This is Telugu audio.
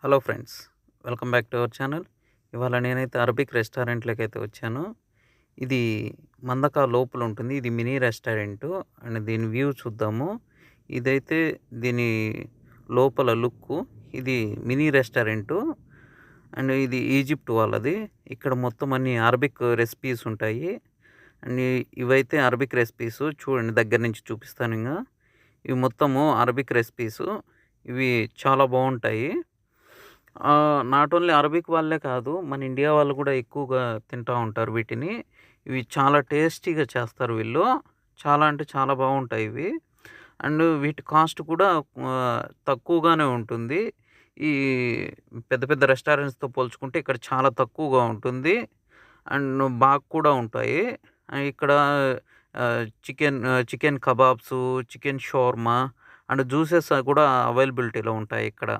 Hello friends, welcome back to our channel. ఇవాళ నేనైతే అరబిక్ రెస్టారెంట్‌లోకైతే వచ్చాను. ఇది మందక లోపల ఉంటుంది. ఇది మినీ రెస్టారెంటు అండ్ దీని వ్యూ చూద్దాము. ఇదైతే దీని లోపల లుక్కు. ఇది మినీ రెస్టారెంటు అండ్ ఇది ఈజిప్ట్ వాళ్ళది. ఇక్కడ మొత్తం అన్ని అరబిక్ రెసిపీస్ ఉంటాయి. అండ్ ఇవైతే అరబిక్ రెసిపీసు చూడండి, దగ్గర నుంచి చూపిస్తాను ఇంగా. ఇవి మొత్తము అరబిక్ రెసిపీసు. ఇవి చాలా బావుంటాయి. నాట్ ఓన్లీ అరబిక్ వాళ్ళే కాదు, మన ఇండియా వాళ్ళు కూడా ఎక్కువగా తింటా ఉంటారు వీటిని. ఇవి చాలా టేస్టీగా చేస్తారు వీళ్ళు. చాలా అంటే చాలా బావుంటాయి ఇవి. అండ్ వీటి కాస్ట్ కూడా తక్కువగానే ఉంటుంది. ఈ పెద్ద పెద్ద రెస్టారెంట్స్‌తో పోల్చుకుంటే ఇక్కడ చాలా తక్కువగా ఉంటుంది. అండ్ బాగా కూడా ఉంటాయి. ఇక్కడ chicken kebabs, chicken shawarma and juices కూడా అవైలబిలిటీలో ఉంటాయి ఇక్కడ.